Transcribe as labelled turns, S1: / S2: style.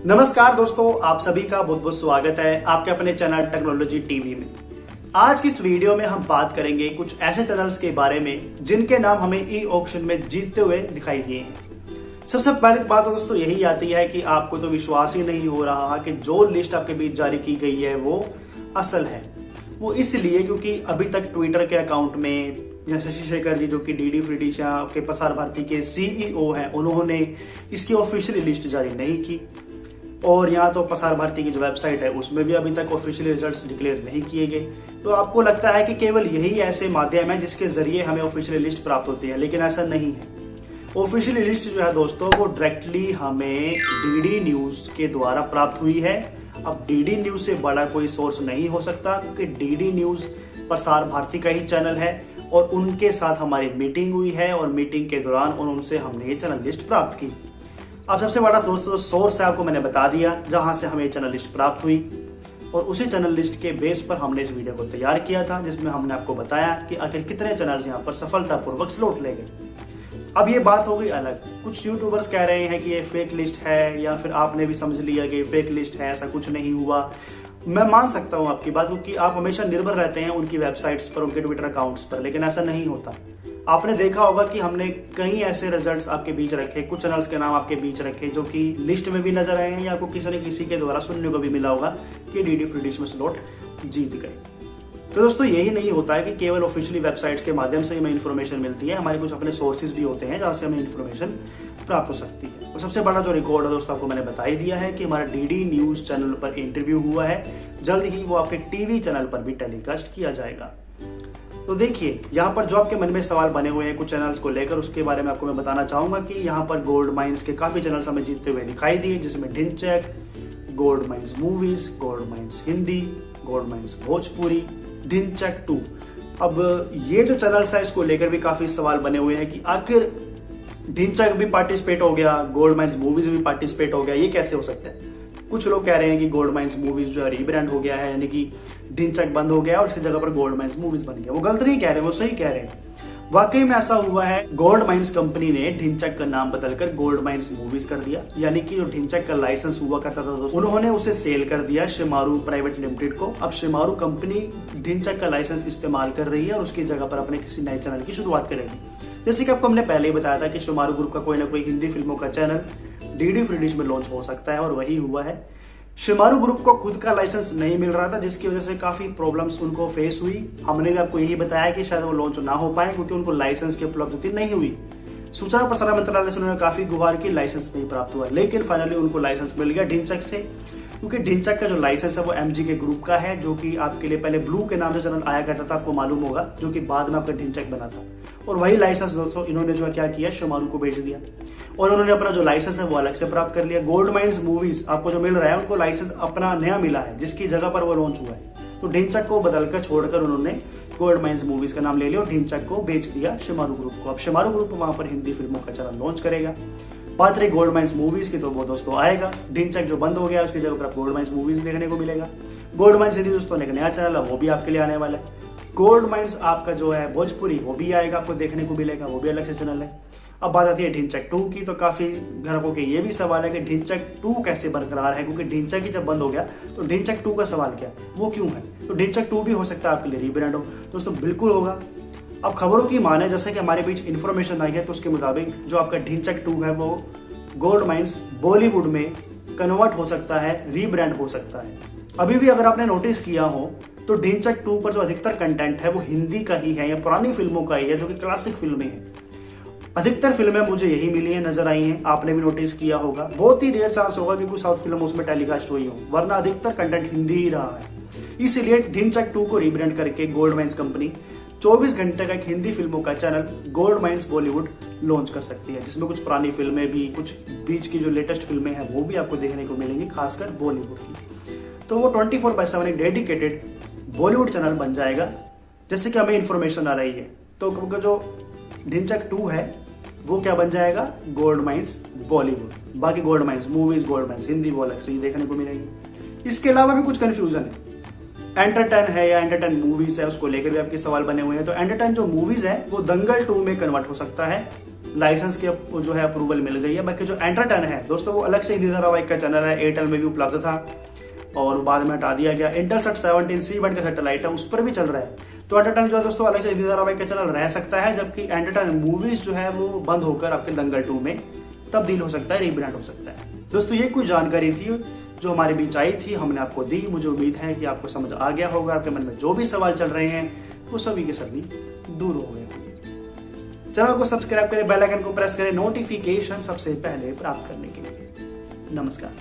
S1: नमस्कार दोस्तों, आप सभी का बहुत बहुत स्वागत है आपके अपने चैनल टेक्नोलॉजी टीवी में। आज की इस वीडियो में हम बात करेंगे कुछ ऐसे चैनल्स के बारे में जिनके नाम हमें ई ऑक्शन में जीतते हुए दिखाई दिए हैं। सबसे पहले बात तो दोस्तों यही आती है कि आपको तो विश्वास ही नहीं हो रहा कि जो लिस्ट आपके बीच जारी की गई है वो असल है। वो इसलिए क्योंकि अभी तक ट्विटर के अकाउंट में शशि शेखर जी, जो कि डीडी फ्री डिश के प्रसार भारती के सीईओ हैं, उन्होंने इसकी ऑफिशियल लिस्ट जारी नहीं की। और यहाँ तो प्रसार भारती की जो वेबसाइट है उसमें भी अभी तक ऑफिशियल रिजल्ट्स डिक्लेयर नहीं किए गए। तो आपको लगता है कि केवल यही ऐसे माध्यम है जिसके जरिए हमें ऑफिशियल लिस्ट प्राप्त होती है, लेकिन ऐसा नहीं है। ऑफिशियल लिस्ट जो है दोस्तों वो डायरेक्टली हमें डीडी न्यूज के द्वारा प्राप्त हुई है। अब डीडी न्यूज से बड़ा कोई सोर्स नहीं हो सकता, क्योंकि डीडी न्यूज प्रसार भारती का ही चैनल है और उनके साथ हमारी मीटिंग हुई है और मीटिंग के दौरान उनसे हमने ये चैनल लिस्ट प्राप्त की। अब सबसे बड़ा दोस्तों सोर्स है, आपको मैंने बता दिया जहां से हमें चैनल लिस्ट प्राप्त हुई, और उसी चैनल लिस्ट के बेस पर हमने इस वीडियो को तैयार किया था, जिसमें हमने आपको बताया कि आखिर कितने चैनल्स यहां पर सफलतापूर्वक स्लॉट ले गए। अब ये बात हो गई अलग। कुछ यूट्यूबर्स कह रहे हैं कि ये फेक लिस्ट है, या फिर आपने भी समझ लिया कि फेक लिस्ट है, ऐसा कुछ नहीं हुआ। मैं मान सकता हूं आपकी बात, क्योंकि आप हमेशा निर्भर रहते हैं उनकी वेबसाइट्स पर, उनके ट्विटर अकाउंट्स पर, लेकिन ऐसा नहीं होता। आपने देखा होगा कि हमने कई ऐसे रिजल्ट्स आपके बीच रखे, कुछ चैनल्स के नाम आपके बीच रखे जो कि लिस्ट में भी नजर आए हैं, या आपको किसी न किसी के द्वारा सुनने को भी मिला होगा कि डीडी फ्री डिश में स्लॉट जीत गए। तो दोस्तों यही नहीं होता है कि केवल ऑफिशियली वेबसाइट्स के माध्यम से हमें इन्फॉर्मेशन मिलती है, हमारे कुछ अपने सोर्सेज भी होते हैं जहां से हमें इन्फॉर्मेशन प्राप्त हो सकती है। और सबसे बड़ा जो रिकॉर्ड है दोस्तों, आपको मैंने बता ही दिया है कि हमारा डीडी न्यूज चैनल पर इंटरव्यू हुआ है। जल्द ही वो आपके टीवी चैनल पर भी टेलीकास्ट किया जाएगा। तो देखिए, यहाँ पर जो आपके मन में सवाल बने हुए हैं कुछ चैनल्स को लेकर, उसके बारे में आपको मैं बताना चाहूंगा कि यहाँ पर गोल्ड माइंस के काफी चैनल्स हमें जीतते हुए दिखाई दिए, जिसमें Dhinchak, gold mines movies, gold mines Hindi, gold mines Bhojpuri, Dhinchak 2। अब ये जो चैनल्स है इसको लेकर भी काफी सवाल बने हुए हैं कि आखिर ढिंचैक भी पार्टिसिपेट हो गया, गोल्ड माइंस मूवीज भी पार्टिसिपेट हो गया, ये कैसे हो सकता है। कुछ लोग कह रहे हैं कि गोल्ड माइंस मूवीज जो है रीब्रांड हो गया है, यानी कि ढिंचैक बंद हो गया और उसकी जगह पर गोल्ड माइंस मूवीज बन गया। वो गलत नहीं कह रहे, वो सही कह रहे हैं। वाकई में ऐसा हुआ है। गोल्ड माइंस कंपनी ने ढिंचैक का नाम बदलकर गोल्ड माइंस मूवीज कर दिया, यानी कि जो ढिंचैक का लाइसेंस हुआ करता था दोस्तों, उन्होंने उसे सेल कर दिया शिमारू प्राइवेट लिमिटेड को। अब शिमारू कंपनी ढिंचैक का लाइसेंस इस्तेमाल कर रही है और उसकी जगह पर अपने किसी नए चैनल की शुरुआत करेगी। जैसे कि आपको हमने पहले ही बताया था कि शिमारू ग्रुप का कोई ना कोई हिंदी फिल्मों का चैनल डीडी फ्री डिश में लॉन्च हो सकता है, और वही हुआ है। शिमारू ग्रुप को खुद का लाइसेंस नहीं मिल रहा था, जिसकी वजह से काफी प्रॉब्लम्स उनको फेस हुई। हमने भी आपको यही बताया कि शायद वो लॉन्च ना हो पाए, क्योंकि उनको लाइसेंस की उपलब्धि नहीं हुई। सूचना और प्रसारण मंत्रालय से उन्होंने काफी गुहार की, लाइसेंस नहीं प्राप्त हुआ, लेकिन फाइनली उनको लाइसेंस मिल गया ढिंचैक से। क्योंकि ढिंचैक का जो लाइसेंस है वो एमजी के ग्रुप का है, जो कि आपके लिए पहले ब्लू के नाम से चैनल आया करता था, आपको मालूम होगा, जो कि बाद में आपका ढिंचैक बना था। और वही लाइसेंस दोस्तों इन्होंने जो है क्या किया, शिमारू को बेच दिया, और उन्होंने अपना जो लाइसेंस है वो अलग से प्राप्त कर लिया। गोल्ड माइंस मूवीज आपको जो मिल रहा है, उनको लाइसेंस अपना नया मिला है, जिसकी जगह पर वो लॉन्च हुआ है। तो ढिंचैक को बदलकर छोड़कर उन्होंने गोल्ड माइंस मूवीज का नाम ले लिया और ढिंचैक को बेच दिया शिमारू ग्रुप को। अब शिमारू ग्रुप वहां पर हिंदी फिल्मों का चैनल लॉन्च करेगा। बात रही गोल्ड माइंस मूवीज की, तो वो दोस्तों आएगा। ढिंचैक जो बंद हो गया उसकी जगह पर गोल्ड माइंस मूवीज देखने को मिलेगा। गोल्ड माइंस हिंदी दोस्तों एक नया चैनल है, वो भी आपके लिए आने वाला है। गोल्ड माइंस आपका जो है भोजपुरी, वो भी आएगा, आपको देखने को मिलेगा, वो भी अलग से चैनल है। अब बात आती है ढिंचैक 2 की, तो काफी घरों के ये भी सवाल है कि ढिंचैक 2 कैसे बरकरार है, क्योंकि ढिंचैक ही जब बंद हो गया तो ढिंचैक 2 का सवाल क्या, वो क्यों है। तो ढिंचैक 2 भी हो सकता है आपके लिए रीब्रांड हो दोस्तों, बिल्कुल होगा। अब खबरों की माने, जैसे कि हमारे बीच इन्फॉर्मेशन आई है, तो उसके मुताबिक जो आपका ढिंचैक 2 है वो गोल्ड माइंस बॉलीवुड में कन्वर्ट हो सकता है, रीब्रांड हो सकता है। अभी भी अगर आपने नोटिस किया हो तो ढिंचैक 2 पर जो अधिकतर कंटेंट है वो हिंदी का ही है या पुरानी फिल्मों का ही है, जो कि क्लासिक फिल्में हैं। अधिकतर फिल्में मुझे यही मिली है, नजर आई हैं, आपने भी नोटिस किया होगा। बहुत ही रेयर चांस होगा कि कोई साउथ फिल्म उसमें टेलीकास्ट हुई हो, वरना अधिकतर कंटेंट हिंदी ही रहा है। इसलिए ढिंचैक 2 को रीब्रांड करके गोल्ड माइंस कंपनी 24 घंटे का एक हिंदी फिल्मों का channel gold mines Bollywood launch कर सकती है, जिसमें कुछ पुरानी फिल्में भी, कुछ बीच की जो लेटेस्ट फिल्में हैं वो भी आपको देखने को मिलेंगी, खासकर बॉलीवुड की। तो वो 24/7 एक डेडिकेटेड बॉलीवुड चैनल बन जाएगा, जैसे कि हमें इंफॉर्मेशन आ रही है। तो जो ढिंचैक 2 है वो क्या बन जाएगा, गोल्ड माइंस बॉलीवुड। बाकी gold mines movies, gold mines Hindi, वो अलग से ही देखने को मिलेगी। इसके अलावा भी कुछ कंफ्यूजन है। एंटरटेन है या एंटरटेन मूवीज है, उसको लेकर भी आपके सवाल बने हुए हैं। तो एंटरटेन जो मूवीज है वो दंगल 2 में कन्वर्ट हो सकता है, लाइसेंस की जो है अप्रूवल मिल गई है। बाकी जो एंटरटेन है दोस्तों वो अलग से हिंदी धारावाहिक का चैनल है, एयरटेल में भी उपलब्ध था और बाद में हटा दिया गया। इंटरसेट 17 सी बैंड का सैटेलाइट है, उस पर भी चल रहा है। तो एंटरटेन जो है दोस्तों अलग से हिंदी धारावाहिक का चैनल रह सकता है, जबकि एंटरटेन मूवीज जो है वो बंद होकर आपके दंगल 2 में तब्दील हो सकता है, रीब्रांड हो सकता है। दोस्तों ये कुछ जानकारी थी जो हमारे बीच आई थी, हमने आपको दी। मुझे उम्मीद है कि आपको समझ आ गया होगा, आपके मन में जो भी सवाल चल रहे हैं वो सभी के सभी दूर हो गए। चैनल को सब्सक्राइब करें, बेल आइकन को प्रेस करें नोटिफिकेशन सबसे पहले प्राप्त करने के लिए। नमस्कार।